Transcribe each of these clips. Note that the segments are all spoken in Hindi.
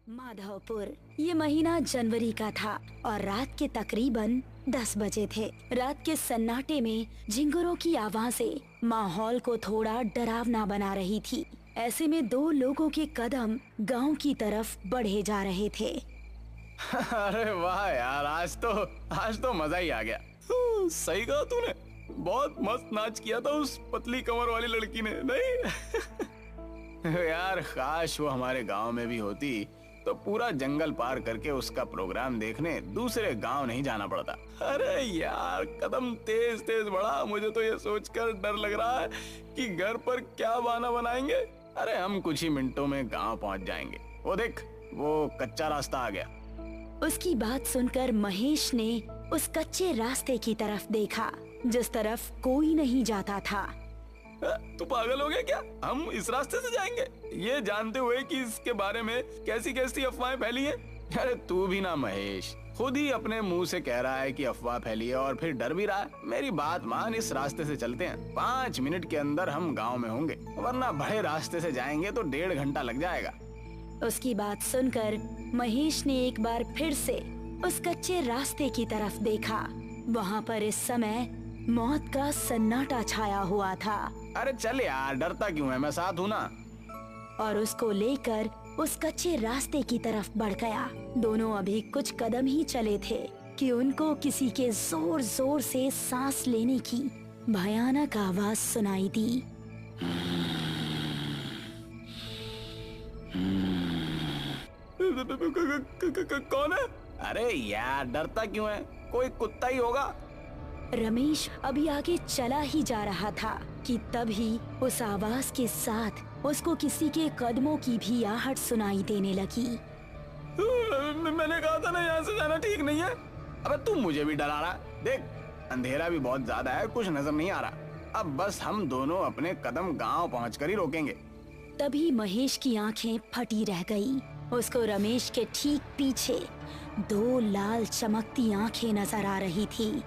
माधवपुर। ये महीना जनवरी का था और रात के तकरीबन 10 बजे थे। रात के सन्नाटे में झिंगुरों की आवाजें माहौल को थोड़ा डरावना बना रही थी। ऐसे में दो लोगों के कदम गांव की तरफ बढ़े जा रहे थे। अरे वाह यार, आज तो मजा ही आ गया। सही कहा तूने, बहुत मस्त नाच किया था उस पतली कमर वाली लड़की ने, नहीं? यार काश वो हमारे गांव में भी होती तो पूरा जंगल पार करके उसका प्रोग्राम देखने दूसरे गांव नहीं जाना पड़ता। अरे यार कदम तेज तेज बढ़ा, मुझे तो ये सोचकर डर लग रहा है कि घर पर क्या बहाना बनाएंगे। अरे हम कुछ ही मिनटों में गांव पहुंच जाएंगे। वो देख, वो कच्चा रास्ता आ गया। उसकी बात सुनकर महेश ने उस कच्चे रास्ते की तरफ देखा जिस तरफ कोई नहीं जाता था। तू पागल हो गया क्या? हम इस रास्ते से जाएंगे ये जानते हुए कि इसके बारे में कैसी कैसी अफवाहें फैली हैं? अरे तू भी ना महेश, खुद ही अपने मुंह से कह रहा है कि अफवाह फैली है और फिर डर भी रहा है। मेरी बात मान, इस रास्ते से चलते हैं। 5 मिनट के अंदर हम गांव में होंगे, वरना बड़े रास्ते से जाएंगे तो 1.5 घंटा लग जाएगा। उसकी बात सुनकर महेश ने एक बार फिर से उस कच्चे रास्ते की तरफ देखा। वहाँ पर इस समय मौत का सन्नाटा छाया हुआ था। अरे चल यार, डरता क्यों है, मैं साथ हूँ ना। और उसको लेकर उस कच्चे रास्ते की तरफ बढ़ गया। दोनों अभी कुछ कदम ही चले थे कि उनको किसी के जोर जोर से सांस लेने की भयानक आवाज सुनाई दी। कौन है? अरे यार डरता क्यों है, कोई कुत्ता ही होगा। रमेश अभी आगे चला ही जा रहा था कि तभी उस आवाज के साथ उसको किसी के कदमों की भी आहट सुनाई देने लगी। मैंने कहा था ना, यहाँ से जाना ठीक नहीं है। अबे तू मुझे भी डरा रहा। देख, अंधेरा भी बहुत ज्यादा है, कुछ नजर नहीं आ रहा। अब बस हम दोनों अपने कदम गांव पहुंचकर ही रोकेंगे। तभी महेश की आंखें फटी रह गई। उसको रमेश के ठीक पीछे 2 लाल चमकती आंखें नजर आ रही थी।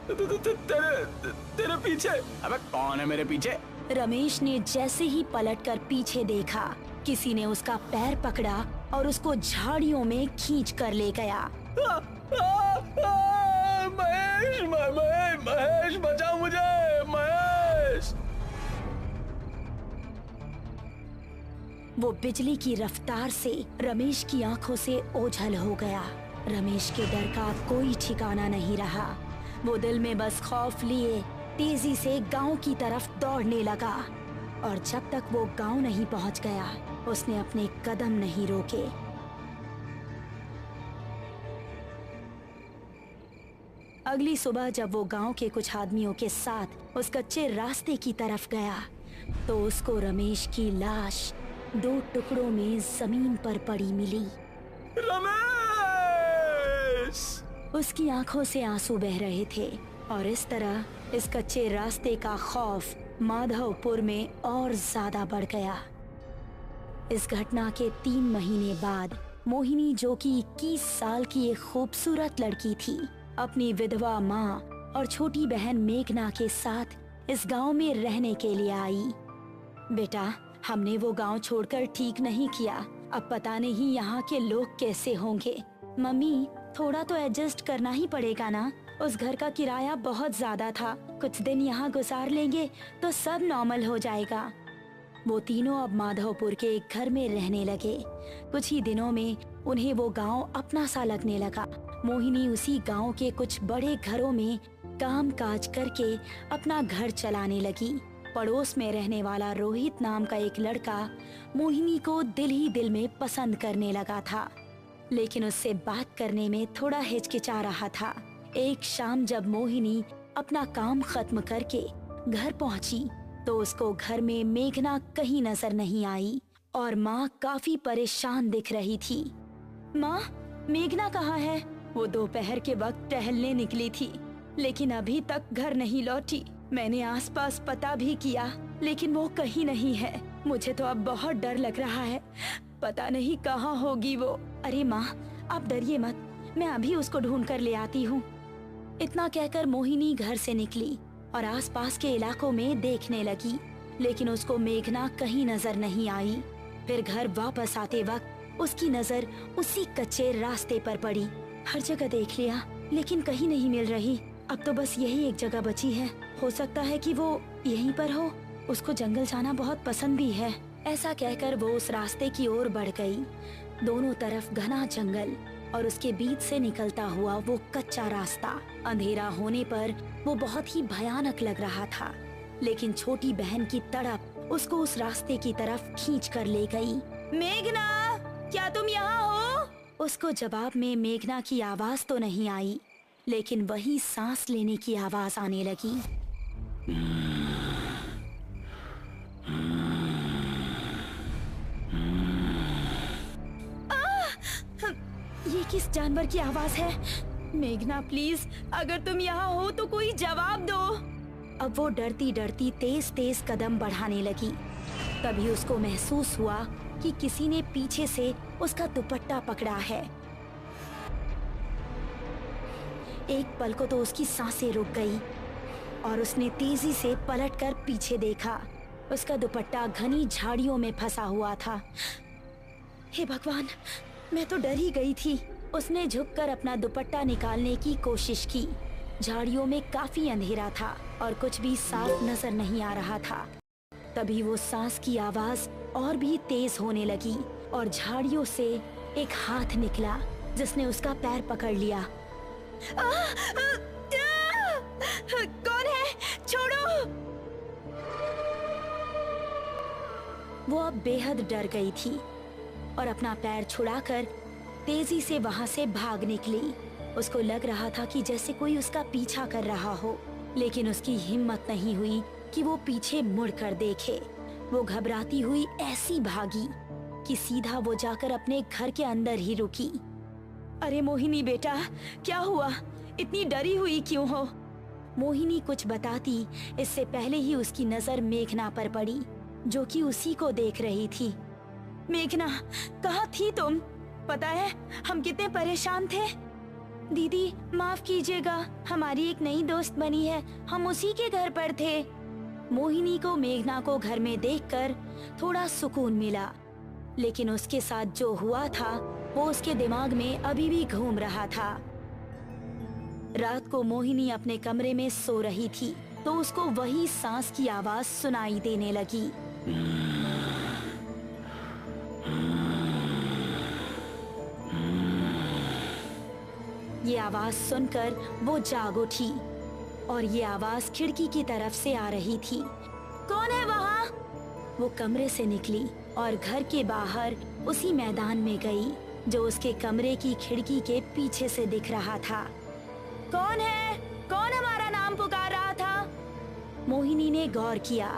तेरे पीछे? अबे कौन है मेरे पीछे? रमेश ने जैसे ही पलटकर पीछे देखा, किसी ने उसका पैर पकड़ा और उसको झाड़ियों में खींच कर ले गया। महेश, महेश बचाओ मुझे, महेश! वो बिजली की रफ्तार से रमेश की आंखों से ओझल हो गया। रमेश के डर का कोई ठिकाना नहीं रहा। वो दिल में बस खौफ लिए तेजी से गांव की तरफ दौड़ने लगा और जब तक वो गांव नहीं पहुंच गया, उसने अपने कदम नहीं रोके। अगली सुबह जब वो गांव के कुछ आदमियों के साथ उस कच्चे रास्ते की तरफ गया तो उसको रमेश की लाश 2 टुकड़ों में जमीन पर पड़ी मिली। रमेश! उसकी आंखों से आंसू बह रहे थे और इस तरह इस कच्चे रास्ते का खौफ माधवपुर में और ज्यादा बढ़ गया। इस घटना के 3 महीने बाद मोहिनी, जो कि 21 साल की एक खूबसूरत लड़की थी, अपनी विधवा माँ और छोटी बहन मेघना के साथ इस गांव में रहने के लिए आई। बेटा, हमने वो गांव छोड़कर ठीक नहीं किया। अब पता नहीं यहाँ के लोग कैसे होंगे। मम्मी, थोड़ा तो एडजस्ट करना ही पड़ेगा ना। उस घर का किराया बहुत ज्यादा था। कुछ दिन यहाँ गुजार लेंगे तो सब नॉर्मल हो जाएगा। वो तीनों अब माधवपुर के एक घर में रहने लगे। कुछ ही दिनों में उन्हें वो गांव अपना सा लगने लगा। मोहिनी उसी गांव के कुछ बड़े घरों में काम काज करके अपना घर चलाने लगी। पड़ोस में रहने वाला रोहित नाम का एक लड़का मोहिनी को दिल ही दिल में पसंद करने लगा था, लेकिन उससे बात करने में थोड़ा हिचकिचा रहा था। एक शाम जब मोहिनी अपना काम खत्म करके घर पहुंची तो उसको घर में मेघना कहीं नजर नहीं आई और माँ काफी परेशान दिख रही थी। माँ, मेघना कहाँ है? वो दोपहर के वक्त टहलने निकली थी लेकिन अभी तक घर नहीं लौटी। मैंने आसपास पता भी किया लेकिन वो कहीं नहीं है। मुझे तो अब बहुत डर लग रहा है, पता नहीं कहाँ होगी वो। अरे माँ, आप डरिए मत, मैं अभी उसको ढूंढ कर ले आती हूँ। इतना कहकर मोहिनी घर से निकली और आसपास के इलाकों में देखने लगी, लेकिन उसको मेघना कहीं नजर नहीं आई। फिर घर वापस आते वक्त उसकी नजर उसी कच्चे रास्ते पर पड़ी। हर जगह देख लिया लेकिन कहीं नहीं मिल रही। अब तो बस यही एक जगह बची है। हो सकता है कि वो यहीं पर हो। उसको जंगल जाना बहुत पसंद भी है। ऐसा कहकर वो उस रास्ते की ओर बढ़ गई। दोनों तरफ घना जंगल और उसके बीच से निकलता हुआ वो कच्चा रास्ता। अंधेरा होने पर वो बहुत ही भयानक लग रहा था, लेकिन छोटी बहन की तड़प उसको उस रास्ते की तरफ खींच कर ले गई। मेघना, क्या तुम यहाँ हो? उसको जवाब में मेघना की आवाज तो नहीं आई, लेकिन वही सांस लेने की आवाज आने लगी। ये किस जानवर की आवाज है? मेघना प्लीज, अगर तुम यहाँ हो तो कोई जवाब दो। अब वो डरती डरती तेज तेज कदम बढ़ाने लगी। तभी उसको महसूस हुआ कि किसी ने पीछे से उसका दुपट्टा पकड़ा है। एक पल को तो उसकी सांसें रुक गई और उसने तेजी से पलटकर पीछे देखा। उसका दुपट्टा घनी झाड़ियों में फंसा हुआ था। हे भगवान, मैं तो डर ही गई थी। उसने झुककर अपना दुपट्टा निकालने की कोशिश की। झाड़ियों में काफी अंधेरा था और कुछ भी साफ नजर नहीं आ रहा था। तभी वो सांस की आवाज और भी तेज होने लगी और झाड़ियों से एक हाथ निकला जिसने उसका पैर पकड़ लिया। कौन है? छोड़ो! वो अब बेहद डर गई थी और अपना पैर छुड़ाकर तेजी से वहां से भाग निकली। उसको लग रहा था कि जैसे कोई उसका पीछा कर रहा हो, लेकिन उसकी हिम्मत नहीं हुई कि वो पीछे मुड़कर देखे। वो घबराती हुई ऐसी भागी कि सीधा वो जाकर अपने घर के अंदर ही रुकी। अरे मोहिनी बेटा, क्या हुआ? इतनी डरी हुई क्यों हो? मोहिनी कुछ बताती इससे पहले ही उसकी नजर मेघना पर पड़ी, जो कि उसी को देख रही थी। मेघना, कहाँ थी तुम? पता है हम कितने परेशान थे। दीदी माफ कीजिएगा, हमारी एक नई दोस्त बनी है, हम उसी के घर पर थे। मोहिनी को मेघना को घर में देखकर थोड़ा सुकून मिला, लेकिन उसके साथ जो हुआ था वो उसके दिमाग में अभी भी घूम रहा था। रात को मोहिनी अपने कमरे में सो रही थी तो उसको वही सांस की आवाज सुनाई देने लगी। ये आवाज सुनकर वो जाग उठी और ये आवाज खिड़की की तरफ से आ रही थी। कौन है वहाँ? वो कमरे से निकली और घर के बाहर उसी मैदान में गई जो उसके कमरे की खिड़की के पीछे से दिख रहा था। कौन है? कौन हमारा नाम पुकार रहा था? मोहिनी ने गौर किया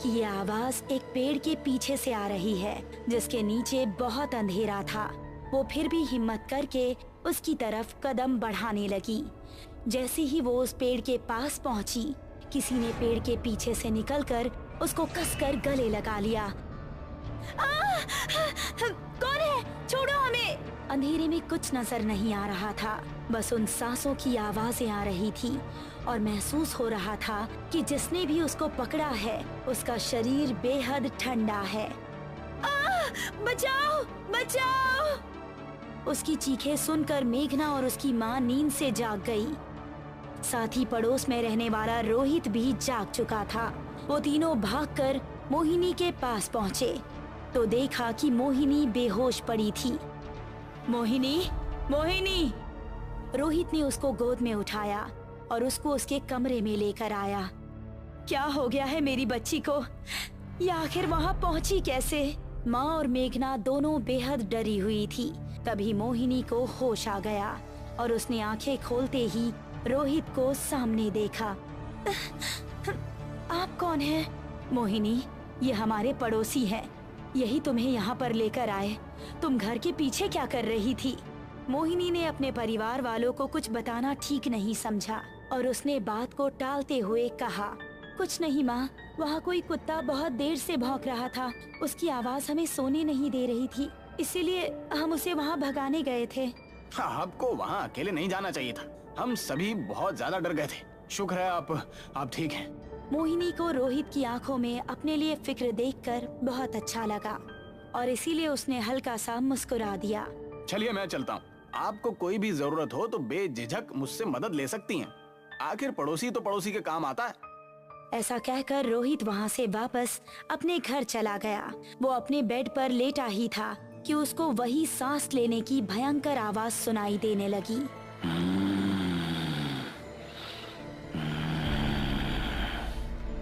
कि ये आवाज एक पेड़ के पीछे से आ रही है जिसके नीचे बहुत अंधेरा था। वो फिर भी हिम्मत करके उसकी तरफ कदम बढ़ाने लगी। जैसे ही वो उस पेड़ के पास पहुंची, किसी ने पेड़ के पीछे से निकलकर उसको कसकर गले लगा लिया। कौन है? छोड़ो हमें! अंधेरे में कुछ नजर नहीं आ रहा था, बस उन सांसों की आवाजें आ रही थी और महसूस हो रहा था कि जिसने भी उसको पकड़ा है उसका शरीर बेहद ठंडा है। बचाओ! बचाओ! उसकी चीखें सुनकर मेघना और उसकी माँ नींद से जाग गई। साथ ही पड़ोस में रहने वाला रोहित भी जाग चुका था। वो तीनों भागकर मोहिनी के पास पहुँचे तो देखा कि मोहिनी बेहोश पड़ी थी। मोहिनी, मोहिनी! रोहित ने उसको गोद में उठाया और उसको उसके कमरे में लेकर आया। क्या हो गया है मेरी बच्ची को? ये आखिर वहाँ पहुँची कैसे? माँ और मेघना दोनों बेहद डरी हुई थी। तभी मोहिनी को होश आ गया और उसने आंखें खोलते ही रोहित को सामने देखा। आप कौन हैं? मोहिनी, ये हमारे पड़ोसी हैं। यही तुम्हें यहाँ पर लेकर आए। तुम घर के पीछे क्या कर रही थी? मोहिनी ने अपने परिवार वालों को कुछ बताना ठीक नहीं समझा और उसने बात को टालते हुए कहा, कुछ नहीं माँ, वहाँ कोई कुत्ता बहुत देर से भौंक रहा था। उसकी आवाज हमें सोने नहीं दे रही थी, इसीलिए हम उसे वहाँ भगाने गए थे। हाँ, आपको वहाँ अकेले नहीं जाना चाहिए था। हम सभी बहुत ज्यादा डर गए थे। शुक्र है आप ठीक हैं। मोहिनी को रोहित की आंखों में अपने लिए फिक्र देखकर बहुत अच्छा लगा और इसीलिए उसने हल्का सा मुस्कुरा दिया। चलिए मैं चलता हूँ। आपको कोई भी जरूरत हो तो बेझिझक मुझसे मदद ले सकती हैं। आखिर पड़ोसी तो पड़ोसी के काम आता है। ऐसा कहकर रोहित वहाँ से वापस अपने घर चला गया। वो अपने बेड पर लेटा ही था कि उसको वही सांस लेने की भयंकर आवाज सुनाई देने लगी।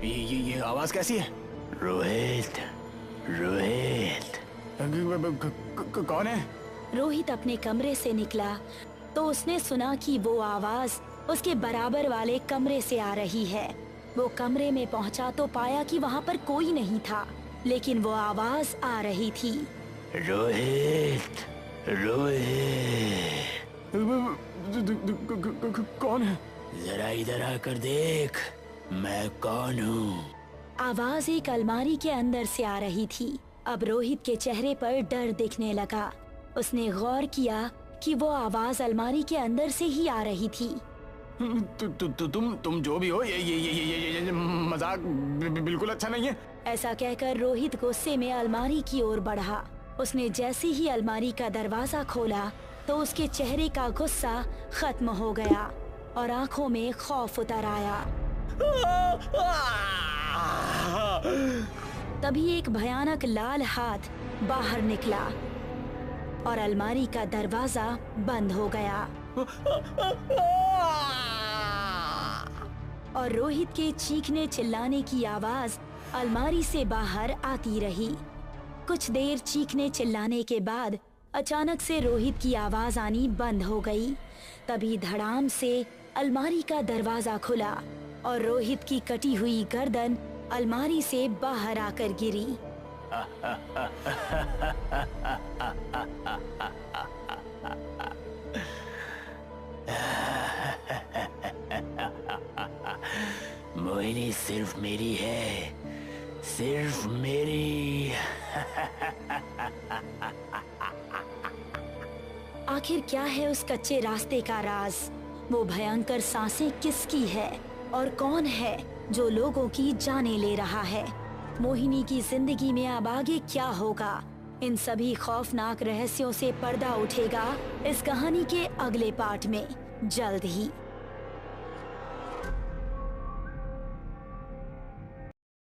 ये आवाज कैसी है? रोहित, रोहित। कौन है? रोहित अपने कमरे से निकला तो उसने सुना कि वो आवाज उसके बराबर वाले कमरे से आ रही है। वो कमरे में पहुंचा तो पाया कि वहाँ पर कोई नहीं था, लेकिन वो आवाज आ रही थी। रोहित, रोहित। कौन है? जरा इधर आकर देख, मैं कौन हूँ। आवाज एक अलमारी के अंदर से आ रही थी। अब रोहित के चेहरे पर डर दिखने लगा। उसने गौर किया कि वो आवाज अलमारी के अंदर से ही आ रही थी। तुम जो भी हो, ये मजाक बिल्कुल अच्छा नहीं है। ऐसा कहकर रोहित गुस्से में अलमारी की ओर बढ़ा। उसने जैसे ही अलमारी का दरवाजा खोला तो उसके चेहरे का गुस्सा खत्म हो गया और आंखों में खौफ उतर आया। तभी एक भयानक लाल हाथ बाहर निकला और अलमारी का दरवाजा बंद हो गया और रोहित के चीखने चिल्लाने की आवाज अलमारी से बाहर आती रही। कुछ देर चीखने चिल्लाने के बाद अचानक से रोहित की आवाज आनी बंद हो गई। तभी धड़ाम से अलमारी का दरवाजा खुला और रोहित की कटी हुई गर्दन अलमारी से बाहर आकर गिरी। मोहिनी सिर्फ मेरी है, सिर्फ मेरी। आखिर क्या है उस कच्चे रास्ते का राज? वो भयंकर सांसें किसकी है और कौन है जो लोगों की जानें ले रहा है? मोहिनी की जिंदगी में अब आगे क्या होगा? इन सभी खौफनाक रहस्यों से पर्दा उठेगा इस कहानी के अगले पार्ट में जल्द ही।